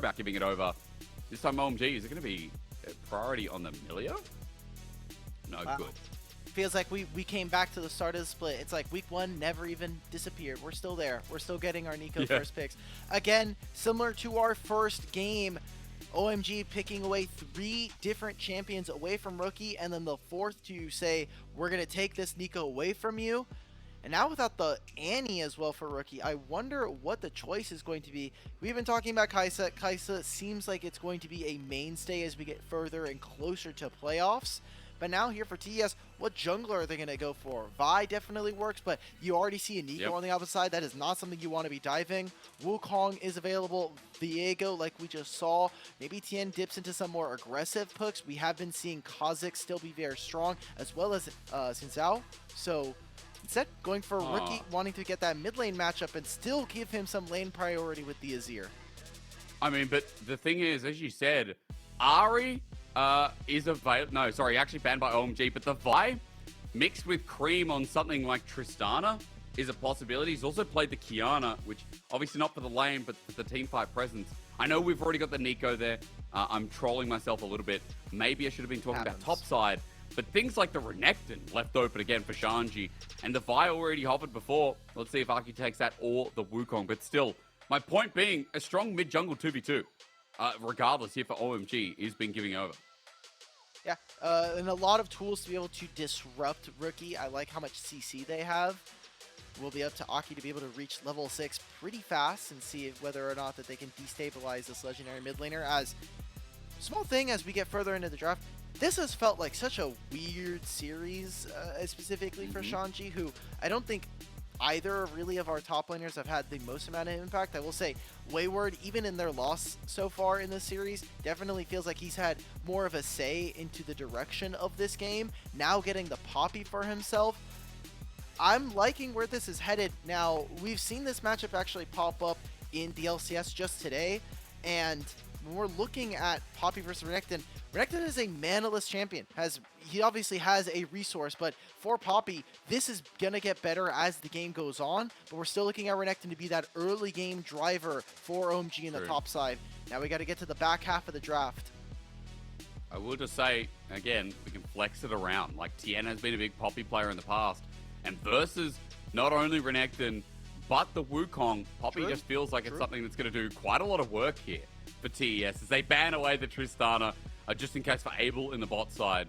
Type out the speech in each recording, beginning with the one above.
about giving it over. This time OMG, is it going to be a priority on the Millia? No, wow. Good. Feels like we came back to the start of the split. It's like week 1 never even disappeared. We're still there. We're still getting our Nico first picks. Again, similar to our first game, OMG picking away 3 different champions away from Rookie, and then the 4th to say, we're going to take this Nico away from you. And now without the Annie as well for Rookie, I wonder what the choice is going to be. We've been talking about Kai'Sa. Kai'Sa seems like it's going to be a mainstay as we get further and closer to playoffs. But now here for TES, what jungler are they going to go for? Vi definitely works, but you already see a Nico on the opposite side. That is not something you want to be diving. Wukong is available. Viego, like we just saw. Maybe Tian dips into some more aggressive hooks. We have been seeing Kha'Zix still be very strong, as well as Xin Zhao. So instead, going for Rookie, wanting to get that mid lane matchup and still give him some lane priority with the Azir. I mean, but the thing is, as you said, Ahri is available. No, sorry, actually banned by OMG, but the Vi mixed with Creme on something like Tristana is a possibility. He's also played the Kiana, which obviously not for the lane, but for the teamfight presence. I know we've already got the Nico there. I'm trolling myself a little bit. Maybe I should have been talking about topside, but things like the Renekton left open again for Shanji, and the Vi already hovered before. Let's see if Aki takes that or the Wukong, but still, my point being, a strong mid-jungle 2v2, regardless here for OMG, is been giving over. Yeah, and a lot of tools to be able to disrupt Rookie. I like how much CC they have. Will be up to Aki to be able to reach level 6 pretty fast and see whether or not that they can destabilize this legendary mid laner. As small thing as we get further into the draft, this has felt like such a weird series, specifically for Shanji, who I don't think either really of our top laners have had the most amount of impact. I will say Wayward, even in their loss so far in this series, definitely feels like he's had more of a say into the direction of this game. Now getting the Poppy for himself, I'm liking where this is headed. Now, we've seen this matchup actually pop up in the LCS just today, and when we're looking at Poppy versus Renekton, Renekton is a manaless champion. He obviously has a resource, but for Poppy, this is going to get better as the game goes on, but we're still looking at Renekton to be that early game driver for OMG in the top side. Now we got to get to the back half of the draft. I will just say, again, we can flex it around. Like, Tian has been a big Poppy player in the past, and versus not only Renekton, but the Wukong, Poppy just feels like it's something that's going to do quite a lot of work here for TES as they ban away the Tristana, just in case for Abel in the bot side.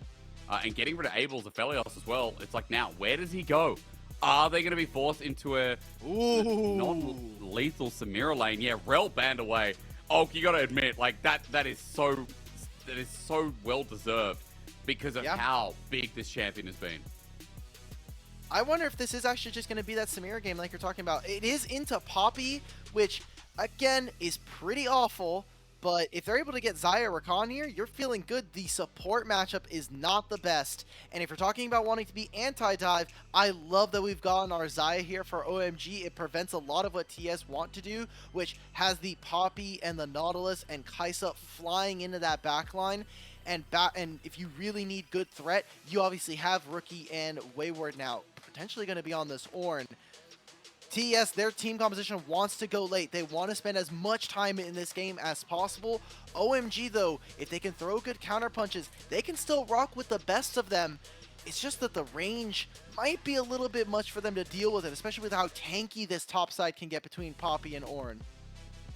And getting rid of Abel's Aphelios as well. It's like, now, where does he go? Are they going to be forced into a non-lethal Samira lane? Yeah, Rel banned away. Oh, you got to admit, like, that is so well deserved because of how big this champion has been. I wonder if this is actually just going to be that Samira game like you're talking about. It is into Poppy, which, again, is pretty awful. But if they're able to get Xayah Rakan here, you're feeling good. The support matchup is not the best. And if you're talking about wanting to be anti-dive, I love that we've gotten our Xayah here for OMG. It prevents a lot of what TS want to do, which has the Poppy and the Nautilus and Kai'Sa flying into that backline. And if you really need good threat, you obviously have Rookie and Wayward now potentially going to be on this Ornn. TES, their team composition wants to go late. They want to spend as much time in this game as possible. OMG, though, if they can throw good counter punches, they can still rock with the best of them. It's just that the range might be a little bit much for them to deal with it, especially with how tanky this top side can get between Poppy and Ornn.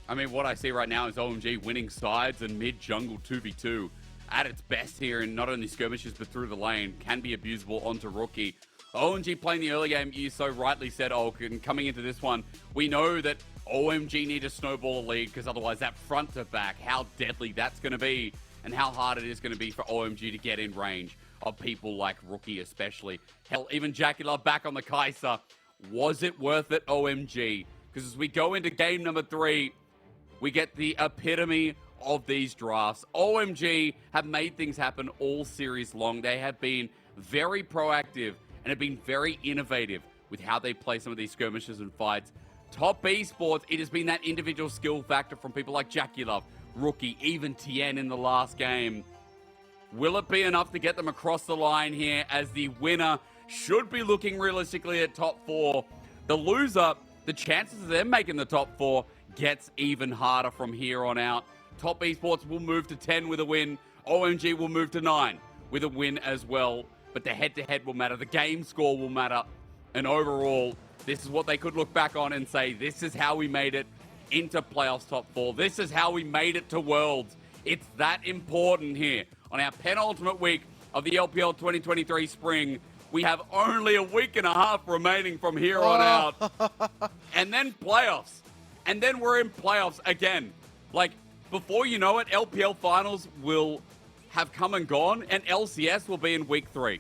I mean, what I see right now is OMG winning sides and mid-jungle 2v2 at its best here in not only skirmishes but through the lane. Can be abusable onto Rookie. OMG playing the early game, you so rightly said, and coming into this one, we know that OMG need to snowball a lead because otherwise that front to back, how deadly that's going to be and how hard it is going to be for OMG to get in range of people like Rookie especially. Hell, even JackeyLove back on the Kai'Sa. Was it worth it, OMG? Because as we go into game number 3, we get the epitome of these drafts. OMG have made things happen all series long. They have been very proactive and have been very innovative with how they play some of these skirmishes and fights. Top Esports, it has been that individual skill factor from people like JackeyLove, Rookie, even Tian in the last game. Will it be enough to get them across the line here as the winner should be looking realistically at top 4? The loser, the chances of them making the top 4 gets even harder from here on out. Top Esports will move to 10 with a win. OMG will move to 9 with a win as well. But the head-to-head will matter. The game score will matter. And overall, this is what they could look back on and say, this is how we made it into playoffs top 4. This is how we made it to Worlds. It's that important here. On our penultimate week of the LPL 2023 spring, we have only a week and a half remaining from here on out. And then playoffs. And then we're in playoffs again. Like, before you know it, LPL finals will have come and gone, and LCS will be in week 3.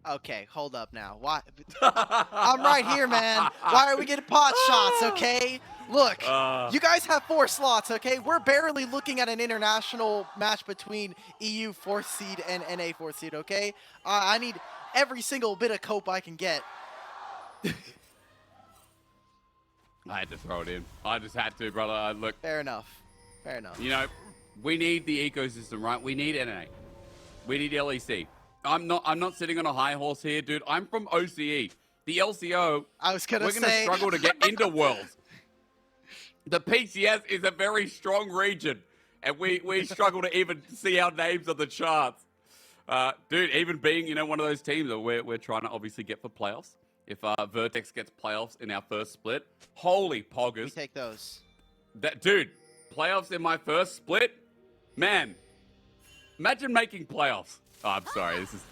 Okay, hold up now. Why? I'm right here, man. Why are we getting pot shots, okay? Look, you guys have 4 slots, okay? We're barely looking at an international match between EU 4th seed and NA 4th seed, okay? I need every single bit of cope I can get. I had to throw it in. I just had to, brother. Look. Fair enough. Fair enough. You know, we need the ecosystem, right? We need NA. We need LEC. I'm not sitting on a high horse here, dude. I'm from OCE. The LCO, we're going to struggle to get into Worlds. The PCS is a very strong region, and we struggle to even see our names on the charts. Dude, even being, one of those teams that we're trying to obviously get for playoffs. If Vertex gets playoffs in our first split, holy poggers. We take those. Dude, playoffs in my first split? Man, imagine making playoffs. Oh, I'm sorry. This is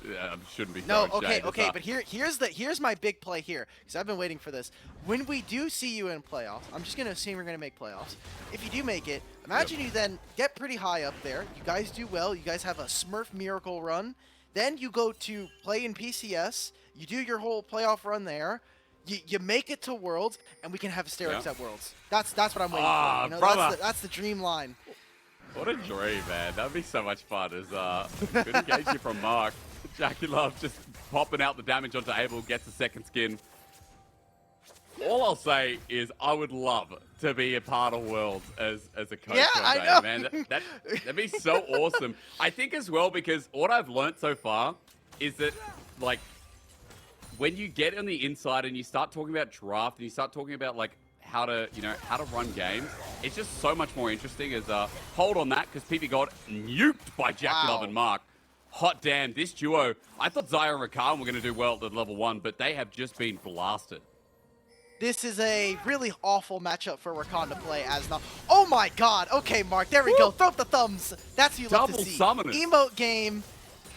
shouldn't be. No, okay. But here's my big play here, because I've been waiting for this. When we do see you in playoffs, I'm just gonna assume we're gonna make playoffs. If you do make it, imagine you then get pretty high up there. You guys do well. You guys have a Smurf miracle run. Then you go to play in PCS. You do your whole playoff run there. You make it to Worlds, and we can have Asterix at Worlds. That's what I'm waiting for. Brother. That's the dream line. What a dream, man. That'd be so much fun. As good engagement from Mark. JackeyLove just popping out the damage onto Abel, gets a second skin. All I'll say is I would love to be a part of Worlds as a coach one day, man. That'd be so awesome. I think as well, because what I've learned so far is that, like, when you get on the inside and you start talking about draft and you start talking about, like, how to run games, it's just so much more interesting. As hold on that, because Ppgod nuked by JackeyLove and Mark. Hot damn, this duo. I thought Zaya and Rakan were going to do well at level 1, but they have just been blasted. This is a really awful matchup for Rakan to play as not. Oh my god! Okay, Mark, there we go. Throw up the thumbs. That's what you love to see. Double summoners. Emote game.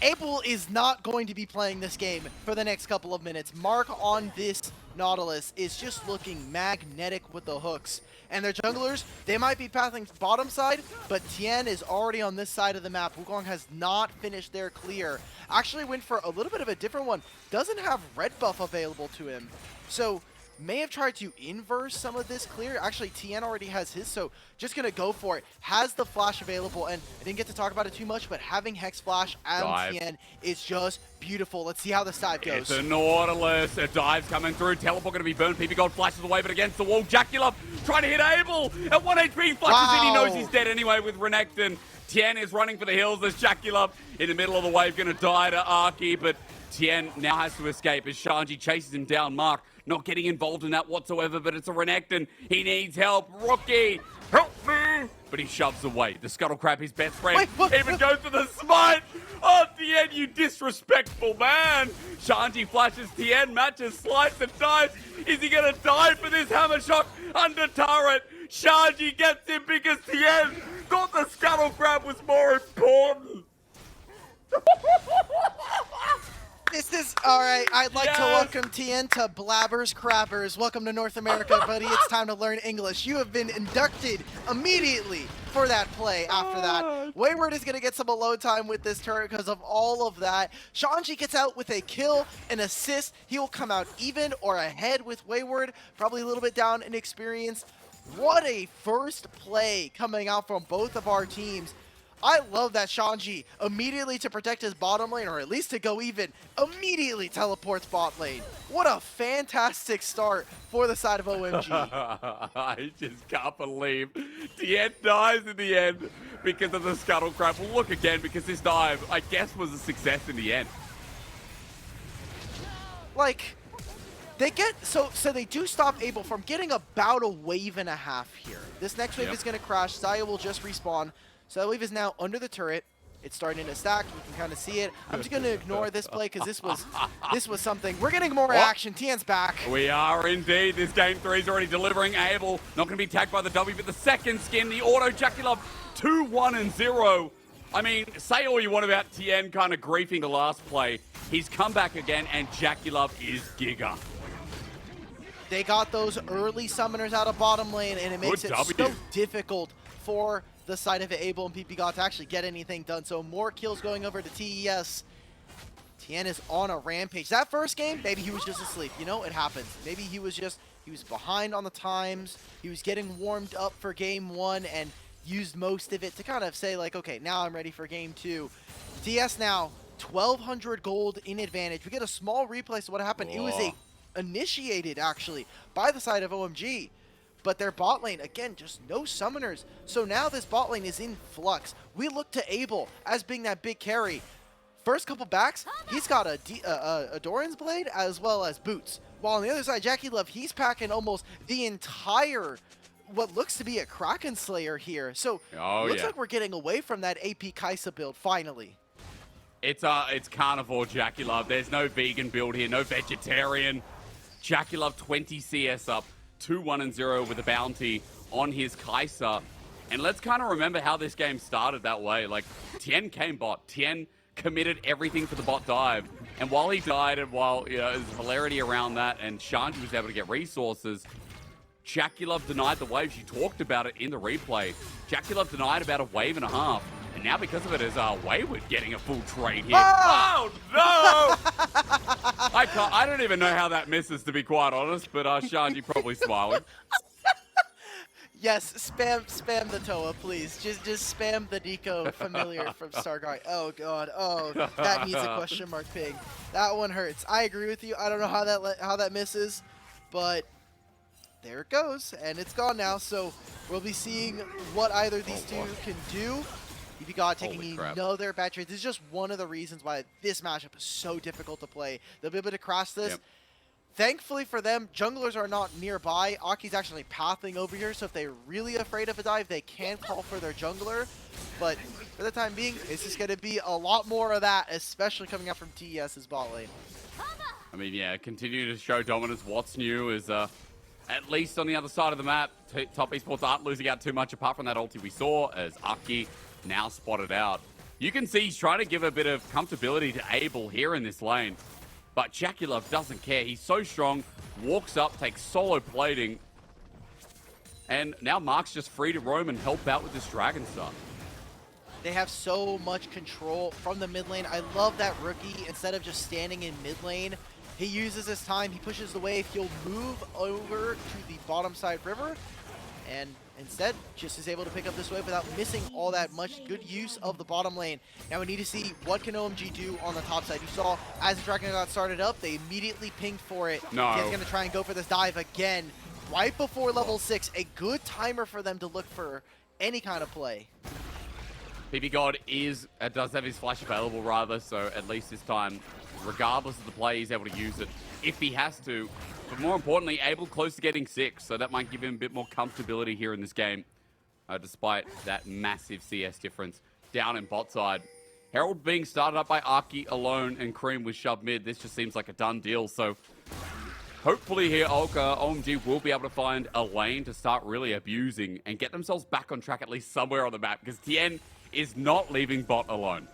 Abel is not going to be playing this game for the next couple of minutes. Mark on this Nautilus is just looking magnetic with the hooks. And their junglers, they might be pathing bottom side, but Tian is already on this side of the map. Wukong has not finished their clear. Actually went for a little bit of a different one. Doesn't have red buff available to him. So may have tried to inverse some of this clear. Actually, Tian already has his, so just going to go for it. Has the flash available, and I didn't get to talk about it too much, but having Hex Flash and Tian is just beautiful. Let's see how this dive goes. It's a Nautilus. A dive's coming through. Teleport going to be burned. Ppgod flashes away, but against the wall. JackeyLove trying to hit Abel. At 1 HP, flashes in. He knows he's dead anyway with Renekton. Tian is running for the hills. There's JackeyLove in the middle of the wave, going to die to Arky, but Tian now has to escape as Shanji chases him down. Mark not getting involved in that whatsoever, but it's a Renekton. He needs help. Rookie, help me! But he shoves away. The Scuttle Crab, his best friend, even goes for the smite. Oh, Tian, you disrespectful man. Shanji flashes Tian, matches, slides, and dives. Is he going to die for this hammer shock under turret? Shanji gets him because Tian thought the Scuttle Crab was more important. This is, alright, I'd like to welcome Tian to Blabbers Crabbers. Welcome to North America, buddy. It's time to learn English. You have been inducted immediately for that play after that. Wayward is going to get some alone time with this turret because of all of that. Shanji gets out with a kill, an assist. He will come out even or ahead with Wayward. Probably a little bit down in experience. What a first play coming out from both of our teams. I love that Shanji immediately to protect his bottom lane, or at least to go even, immediately teleports bot lane. What a fantastic start for the side of OMG. I just can't believe Tian dies in the end because of the Scuttle Crab. We'll look again because this dive, I guess, was a success in the end. Like, They get so they do stop Abel from getting about a wave and a half here. This next wave is going to crash. Xayah will just respawn. So that wave is now under the turret. It's starting to stack. You can kind of see it. I'm just going to ignore this play because this was something. We're getting more action. Tian's back. We are indeed. This game 3 is already delivering. Abel not going to be tagged by the W, but the second skin, the auto JackeyLove 2-1-0. I mean, say all you want about Tian kind of griefing the last play. He's come back again, and JackeyLove is Giga. They got those early summoners out of bottom lane, and it makes it so difficult for the side of Abel and Ppgod to actually get anything done. So more kills going over to TES. Tian is on a rampage. That first game, maybe he was just asleep. You know, it happens. Maybe he was behind on the times. He was getting warmed up for game 1 and used most of it to kind of say like, okay, now I'm ready for game 2. TS now 1,200 gold in advantage. We get a small replay. So what happened? It was initiated actually by the side of OMG. But their bot lane, again, just no summoners. So now this bot lane is in flux. We look to Abel as being that big carry. First couple backs, he's got a Doran's Blade as well as boots. While on the other side, JackeyLove, he's packing almost the entire, what looks to be a Kraken Slayer here. So looks like we're getting away from that AP Kaisa build finally. It's carnivore JackeyLove. There's no vegan build here, no vegetarian. JackeyLove 20 CS up. 2-1-0 with a bounty on his Kaisa. And let's kind of remember how this game started that way. Like, Tian came bot. Tian committed everything for the bot dive. And while he died and while, you know, there's hilarity around that and Shanji was able to get resources, JackeyLove denied the waves. You talked about it in the replay. JackeyLove denied about a wave and a half. And now because of it is Wayward getting a full trade here. Oh, no! I don't even know how that misses, to be quite honest, but Shanji probably smiling. Yes, spam the Toa, please. Just spam the Nico familiar from Stargate. Oh god, oh, that needs a question mark ping. That one hurts. I agree with you. I don't know how that misses, but there it goes, and it's gone now. So we'll be seeing what either of these two can do. Ppgod taking another bad trade. This is just one of the reasons why this matchup is so difficult to play. They'll be able to crash this. Yep. Thankfully for them, junglers are not nearby. Aki's actually pathing over here, so if they're really afraid of a dive, they can call for their jungler. But for the time being, it's just going to be a lot more of that, especially coming out from TES's bot lane. I mean, yeah, continue to show dominance. What's new is, at least on the other side of the map, top esports aren't losing out too much apart from that ulti we saw as Aki now spotted out. You can see he's trying to give a bit of comfortability to Abel here in this lane. But JackeyLove doesn't care. He's so strong, walks up, takes solo plating. And now Mark's just free to roam and help out with this Dragon Star. They have so much control from the mid lane. I love that rookie, instead of just standing in mid lane, he uses his time, he pushes the wave, he'll move over to the bottom side river, and instead just is able to pick up this wave without missing all that much. Good use of the bottom lane. Now we need to see what can OMG do on the top side. You saw as the Dragon got started up, they immediately pinged for it. No. He's going to try and go for this dive again right before level 6. A good timer for them to look for any kind of play. Ppgod does have his flash available rather, so at least this time, regardless of the play, he's able to use it if he has to. But more importantly, Abel close to getting 6, so that might give him a bit more comfortability here in this game, despite that massive CS difference down in bot side. Herald being started up by Aki alone and Creme with shoved mid. This just seems like a done deal, so hopefully here OMG will be able to find a lane to start really abusing and get themselves back on track at least somewhere on the map, because Tian is not leaving bot alone.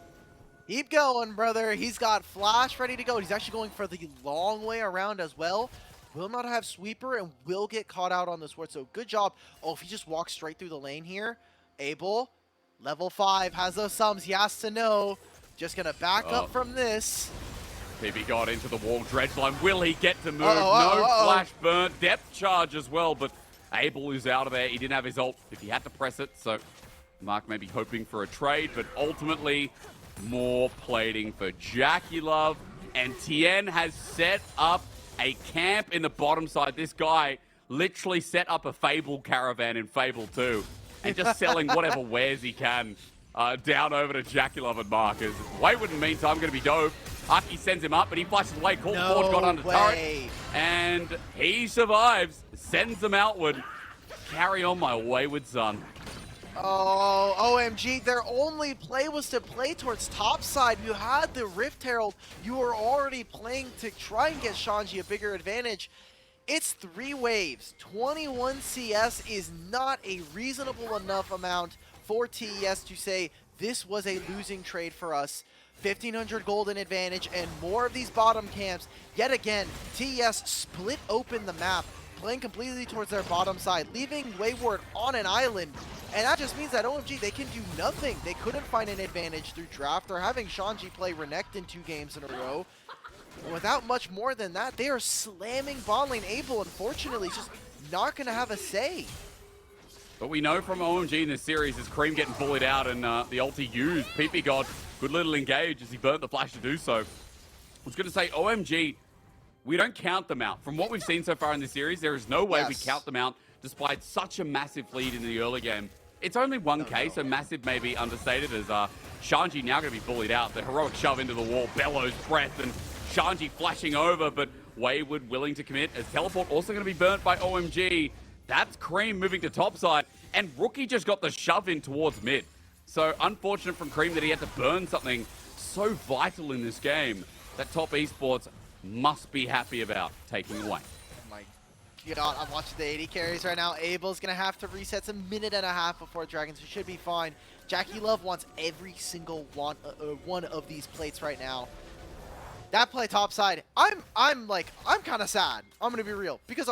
Keep going, brother. He's got flash ready to go. He's actually going for the long way around as well. Will not have sweeper and will get caught out on this ward. So good job. Oh, if he just walks straight through the lane here. Abel, level 5, has those sums. He has to know. Just going to back up from this. Ppgod into the wall. Dredge line. Will he get to move? No flash burn. Depth charge as well. But Abel is out of there. He didn't have his ult if he had to press it. So Mark may be hoping for a trade. But ultimately, more plating for JackeyLove. And Tian has set up a camp in the bottom side. This guy literally set up a Fable caravan in Fable 2 and just selling whatever wares he can down over to JackeyLove and Mark. Wayward in the meantime going to be dope. Aki sends him up, but he flashes away. Call No Forge got under turret. way. And he survives, sends them outward. Carry on, my wayward son. Oh, OMG, their only play was to play towards topside. You had the Rift Herald. You were already playing to try and get Shanji a bigger advantage. It's 3 waves. 21 CS is not a reasonable enough amount for TES to say this was a losing trade for us. 1,500 golden advantage and more of these bottom camps. Yet again, TES split open the map, playing completely towards their bottom side, leaving Wayward on an island. And that just means that OMG, they can do nothing. They couldn't find an advantage through draft. They're having Shanji play Renekton 2 games in a row. Without much more than that, they are slamming bot lane. Abel, unfortunately, just not going to have a say. But we know from OMG in this series is Creme getting bullied out and the ulti used. Ppgod, good little engage as he burnt the flash to do so. I was going to say, OMG, we don't count them out. From what we've seen so far in this series, there is no way we count them out despite such a massive lead in the early game. It's only 1K, so massive may be understated as Shanji now going to be bullied out. The heroic shove into the wall, bellows breath, and Shanji flashing over, but Wayward willing to commit as teleport also going to be burnt by OMG. That's Creme moving to topside, and Rookie just got the shove in towards mid. So unfortunate from Creme that he had to burn something so vital in this game that Top Esports must be happy about taking away. Oh my God, I'm watching the 80 carries right now. Abel's going to have to reset. It's a minute and a half before Dragons, who should be fine. JackeyLove wants every single one of these plates right now. That play topside, I'm kind of sad. I'm gonna be real because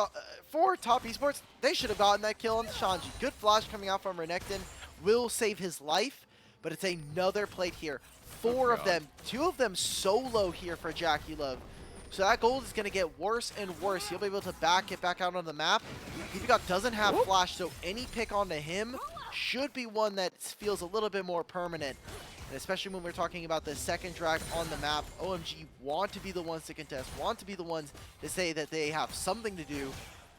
for Top Esports, they should have gotten that kill on Shanji. Good flash coming out from Renekton will save his life, but it's another plate here. 4 of them, 2 of them solo here for JackeyLove. So that gold is gonna get worse and worse. He'll be able to get back out on the map. Ppgod doesn't have flash, so any pick onto him should be one that feels a little bit more permanent. And especially when we're talking about the second drag on the map, OMG want to be the ones to contest, want to be the ones to say that they have something to do,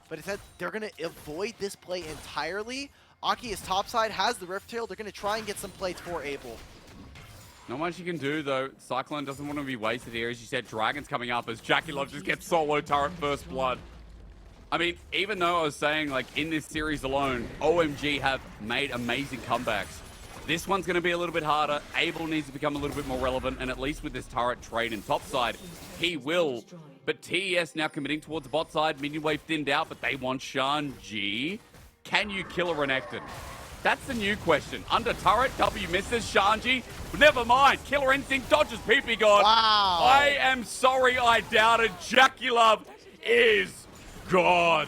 but it's that they're going to avoid this play entirely. Aki is topside, has the Rift Tail. They're going to try and get some plates for Abel. Not much you can do, though. Cyclone doesn't want to be wasted here. As you said, Dragon's coming up as JackeyLove just gets solo turret first blood. I mean, even though I was saying, like, in this series alone, OMG have made amazing comebacks. This one's going to be a little bit harder. Abel needs to become a little bit more relevant, and at least with this turret trade in topside, he will. But TES now committing towards the bot side. Minion wave thinned out, but they want Shanji. Can you kill a Renekton? That's the new question. Under turret, W misses Shanji. But never mind. Killer Instinct dodges Ppgod. Wow. I am sorry I doubted. JackeyLove is God.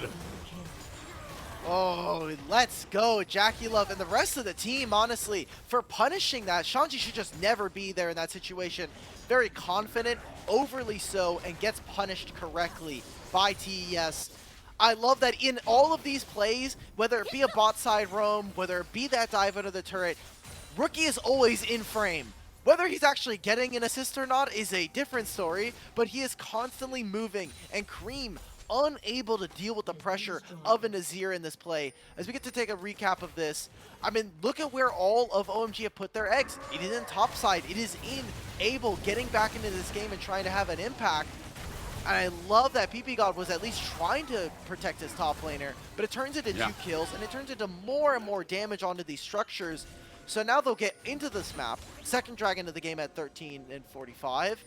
Oh, let's go, JackeyLove and the rest of the team, honestly, for punishing that. Shanji should just never be there in that situation. Very confident, overly so, and gets punished correctly by TES. I love that in all of these plays, whether it be a bot side roam, whether it be that dive under the turret, Rookie is always in frame. Whether he's actually getting an assist or not is a different story, but he is constantly moving, and Creme unable to deal with the pressure of an Azir in this play. As we get to take a recap of this, I mean, look at where all of OMG have put their eggs. It is in topside. It is in Abel getting back into this game and trying to have an impact. And I love that Ppgod was at least trying to protect his top laner, but it turns into 2 kills, and it turns into more and more damage onto these structures. So now they'll get into this map, second dragon of the game at 13 and 45,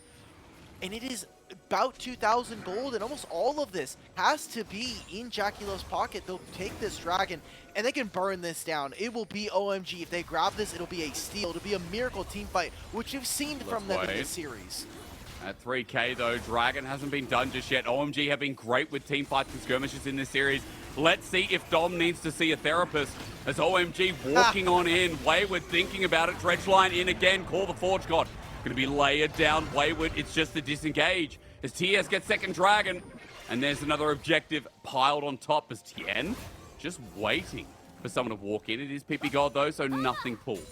and it is about 2,000 gold, and almost all of this has to be in JackeyLove's pocket. They'll take this dragon, and they can burn this down. It will be OMG. If they grab this, it'll be a steal. It'll be a miracle team fight, which we've seen from them in this series. At 3K, though, Dragon hasn't been done just yet. OMG have been great with team fights and skirmishes in this series. Let's see if Dom needs to see a therapist. As OMG walking on in, Wayward thinking about it. Dredge line in again, call the Forge God. Going to be layered down. Wayward, it's just the disengage. As TES gets second dragon, and there's another objective piled on top as Tian just waiting for someone to walk in. It is Ppgod though, so nothing pulled.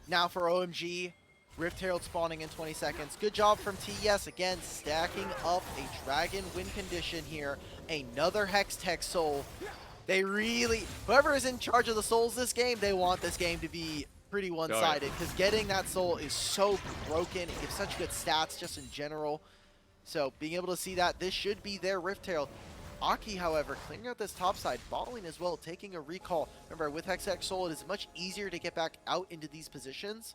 Now for OMG, Rift Herald spawning in 20 seconds. Good job from TES, again, stacking up a dragon win condition here. Another Hexed Hex Soul. They really, whoever is in charge of the souls this game, they want this game to be pretty one-sided because getting that soul is so broken. It gives such good stats just in general. So being able to see that, this should be their Rift Herald. Aki, however, clearing out this top side, bottling as well, taking a recall. Remember, with Hextech Soul, it is much easier to get back out into these positions.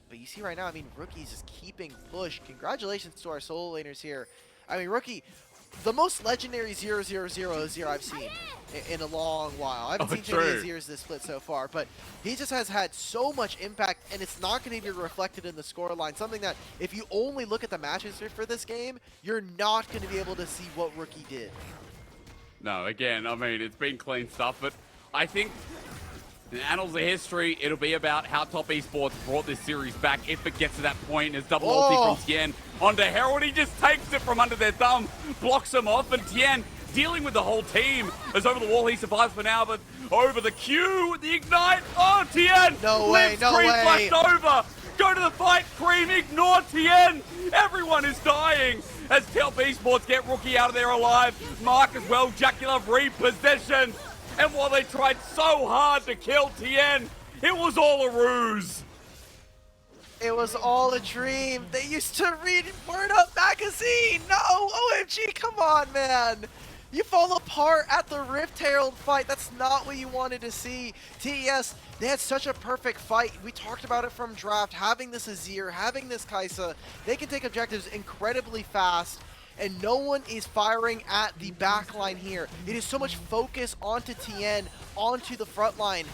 But you see right now, I mean, Rookie's just keeping push. Congratulations to our solo laners here. I mean, Rookie, the most legendary 0-0-0-0 I've seen in a long while. I haven't seen too many Zeros this split so far, but he just has had so much impact, and it's not going to be reflected in the scoreline. Something that, if you only look at the matches for this game, you're not going to be able to see what Rookie did. No, again, I mean, it's been clean stuff, but I think in the annals of history, it'll be about how Top Esports brought this series back if it gets to that point. As double ulti from Tian onto Herald, he just takes it from under their thumb, blocks him off, and Tian dealing with the whole team. As over the wall, he survives for now, but over the Q, the ignite. Oh, Tian! No way, no Creme way. flashed over. Go to the fight, Creme, ignore Tian. Everyone is dying as Top Esports get Rookie out of there alive. Mark as well, JackeyLove repossession. And while they tried so hard to kill Tian, it was all a ruse. It was all a dream. They used to read Word Up magazine. No, OMG, come on, man. You fall apart at the Rift Herald fight. That's not what you wanted to see. TES, they had such a perfect fight. We talked about it from draft. Having this Azir, having this Kai'Sa, they can take objectives incredibly fast. And no one is firing at the back line here. It is so much focus onto Tian, onto the front line.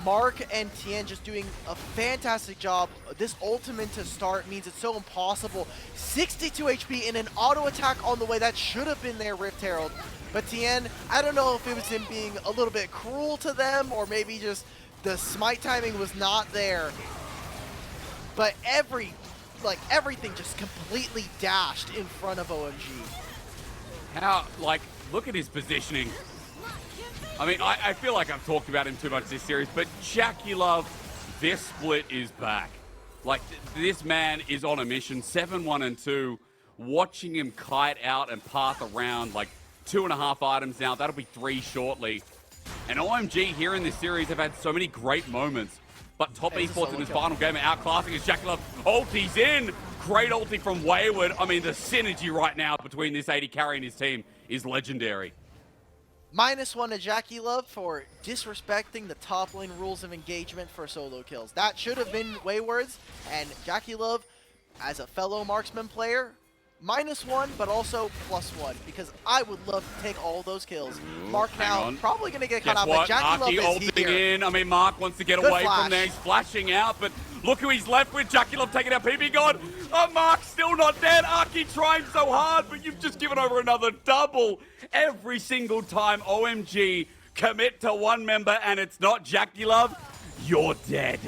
Mark and Tian just doing a fantastic job. This ultimate to start means it's so impossible. 62 HP and an auto attack on the way. That should have been their Rift Herald. But Tian, I don't know if it was him being a little bit cruel to them or maybe just the smite timing was not there. But everything just completely dashed in front of OMG. How, like, look at his positioning. I mean, I feel like I've talked about him too much this series, but JackeyLove, this split is back. Like, this man is on a mission, 7-1-2, watching him kite out and path around, like, 2.5 items now. That'll be 3 shortly. And OMG here in this series have had so many great moments. But Top Esports in his final game are outclassing as JackeyLove ulti's in. Great ulti from Wayward. I mean, the synergy right now between this AD carry and his team is legendary. -1 to JackeyLove for disrespecting the top lane rules of engagement for solo kills. That should have been Wayward's, and JackeyLove, as a fellow marksman player, -1, but also +1, because I would love to take all those kills. Mark now probably going to get caught out, but JackeyLove is here. In. I mean, Mark wants to get away from there. He's flashing out, but look who he's left with. JackeyLove taking out Ppgod. Oh, Mark's still not dead. Aki trying so hard, but you've just given over another double. Every single time OMG commit to one member and it's not JackeyLove, you're dead.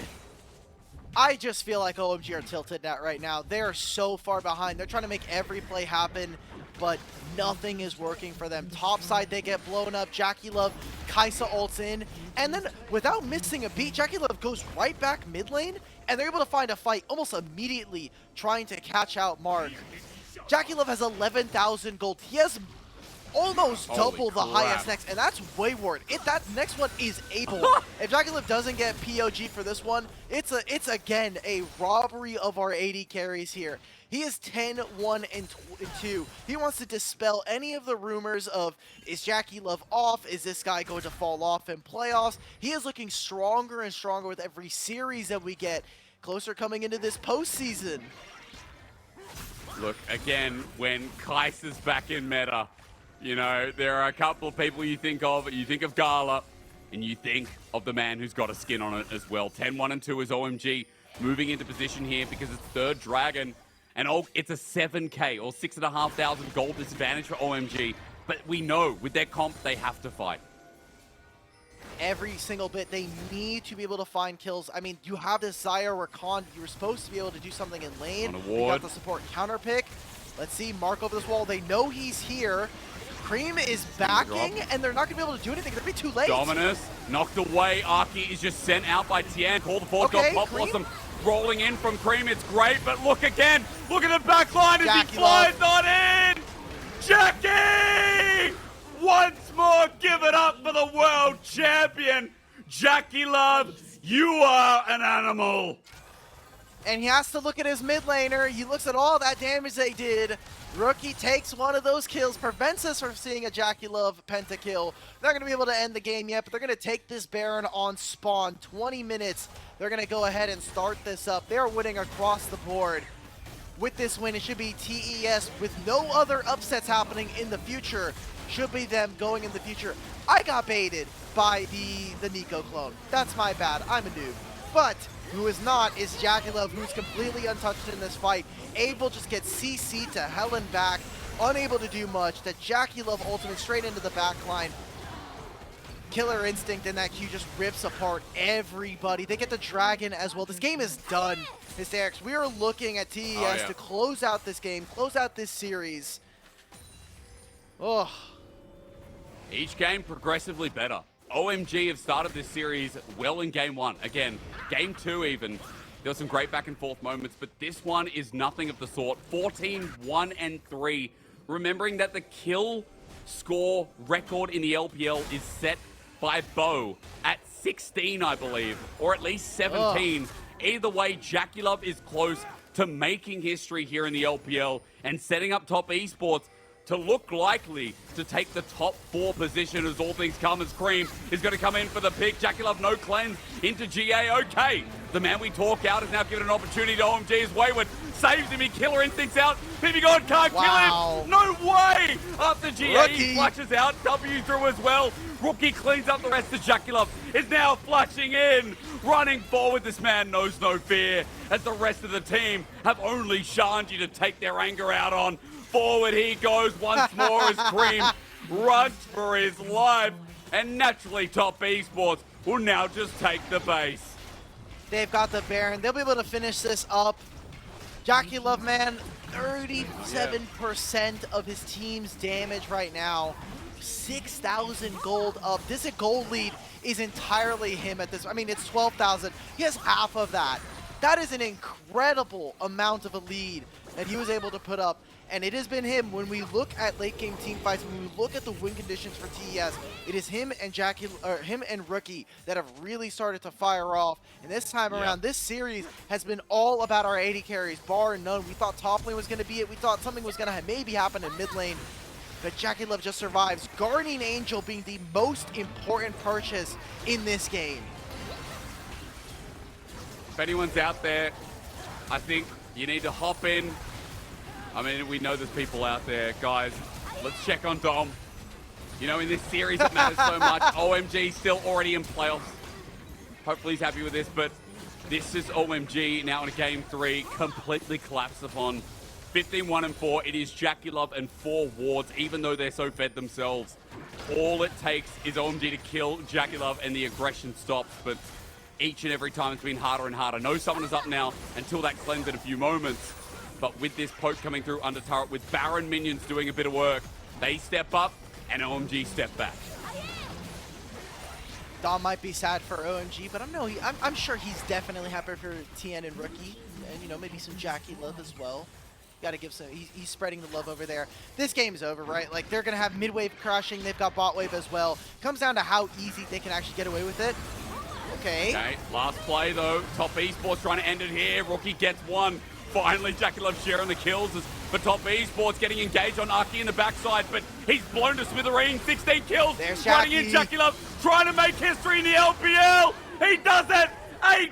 I just feel like OMG are tilted at right now. They're so far behind. They're trying to make every play happen, but nothing is working for them. Top side, they get blown up. JackeyLove, Kai'Sa ults in, and then without missing a beat, JackeyLove goes right back mid lane, and they're able to find a fight almost immediately, trying to catch out Mark. JackeyLove has 11,000 gold. He has almost double the highest next, and that's Wayward. That next one is able. If JackeyLove doesn't get POG for this one, it's again a robbery of our AD carries here. He is 10-1-2. He wants to dispel any of the rumors of, is JackeyLove off? Is this guy going to fall off in playoffs? He is looking stronger and stronger with every series that we get. Closer coming into this postseason. Look, again, when Kai'Sa's back in meta, you know, there are a couple of people you think of. You think of Gala, and you think of the man who's got a skin on it as well. 10-1-2 is OMG moving into position here because it's third dragon. And it's a 7k or 6,500 gold disadvantage for OMG. But we know with their comp, they have to fight. Every single bit, they need to be able to find kills. I mean, you have this Zyre Rakan. You were supposed to be able to do something in lane. You got the support counter pick. Let's see, Mark over this wall. They know he's here. Creme is backing, and they're not going to be able to do anything. They're going to be too late. Dominus knocked away. Aki is just sent out by Tian. Call the force, got Pop Blossom rolling in from Creme. It's great, but look again. Look at the back line as he flies not in. Jackie! Once more, give it up for the world champion. JackeyLove, You are an animal. And he has to look at his mid laner. He looks at all that damage they did. Rookie takes one of those kills, prevents us from seeing a JackeyLove pentakill. They're going to be able to end the game yet, but they're going to take this Baron on spawn. 20 minutes. They're going to go ahead and start this up. They're winning across the board. With this win, it should be TES with no other upsets happening in the future. Should be them going in the future. I got baited by the Nico clone. That's my bad. I'm a noob. But who is not is JackeyLove, who's completely untouched in this fight. Able to just get CC to hell and back. Unable to do much. That JackeyLove ultimate straight into the backline. Killer Instinct in that Q just rips apart everybody. They get the dragon as well. This game is done, Hysterics. We are looking at TES to close out this game, close out this series. Oh. Each game progressively better. OMG have started this series well in game 1. Again, game 2 even. There were some great back and forth moments, but this one is nothing of the sort. 14-1-3. Remembering that the kill score record in the LPL is set by Bo at 16, I believe, or at least 17. Either way, JackeyLove is close to making history here in the LPL and setting up top esports to look likely to take the top 4 position as all things come, as Creme is going to come in for the pick. JackeyLove no cleanse into GA. Okay, the man we talk out is now given an opportunity to OMG as Wayward saves him. He killer instincts out. Ppgod can't kill him. No way. After GA, he flushes out. W through as well. Rookie cleans up the rest of JackeyLove. Is now flushing in. Running forward, this man knows no fear, as the rest of the team have only Shanji to take their anger out on. Forward he goes once more as Creme runs for his life. And naturally, top esports will now just take the base. They've got the Baron. They'll be able to finish this up. JackeyLove, man, 37% of his team's damage right now. 6,000 gold up. This gold lead is entirely him at this. I mean, it's 12,000. He has half of that. That is an incredible amount of a lead that he was able to put up. And it has been him. When we look at late game team fights, when we look at the win conditions for TES, it is him and him and Rookie that have really started to fire off. And this time around, this series has been all about our 80 carries, bar none. We thought top lane was going to be it. We thought something was going to maybe happen in mid lane. But JackeyLove just survives. Guardian Angel being the most important purchase in this game. If anyone's out there, I think you need to hop in. I mean, we know there's people out there. Guys, let's check on Dom. You know, in this series, it matters so much. OMG still already in playoffs. Hopefully he's happy with this, but this is OMG now in game 3, completely collapsed upon. 15-1-4. It is JackeyLove and 4 wards, even though they're so fed themselves. All it takes is OMG to kill JackeyLove and the aggression stops, but each and every time it's been harder and harder. No summoners up now until that cleanse in a few moments. But with this poke coming through under turret, with Baron minions doing a bit of work, they step up and OMG step back. Dom might be sad for OMG, but I'm sure he's definitely happy for Tian and Rookie, and you know, maybe some JackeyLove as well. Got to give some. He's spreading the love over there. This game's over, right? Like, they're gonna have mid wave crushing. They've got bot wave as well. Comes down to how easy they can actually get away with it. Okay. Last play though. Top esports trying to end it here. Rookie gets one. Finally, JackeyLove sharing the kills for top esports, getting engaged on Aki in the backside, but he's blown to smithereens. 16 kills. There's running in. JackeyLove trying to make history in the LPL. He does it.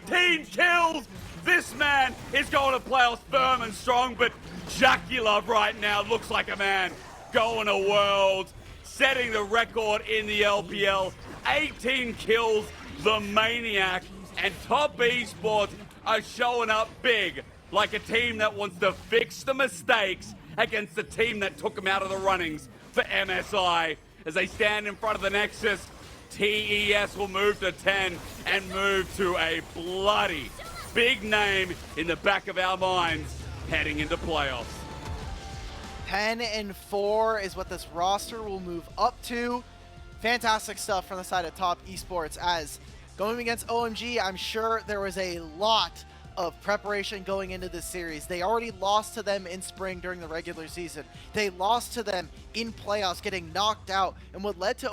18 kills. This man is going to playoffs firm and strong, but JackeyLove right now looks like a man going to Worlds, setting the record in the LPL. 18 kills, the maniac, and top esports are showing up big, like a team that wants to fix the mistakes against the team that took them out of the runnings for MSI. As they stand in front of the Nexus, TES will move to 10 and move to a bloody big name in the back of our minds heading into playoffs. 10-4 is what this roster will move up to. Fantastic stuff from the side of top esports, as going against OMG, I'm sure there was a lot of preparation going into this series. They already lost to them in spring during the regular season. They lost to them in playoffs, getting knocked out, and what led to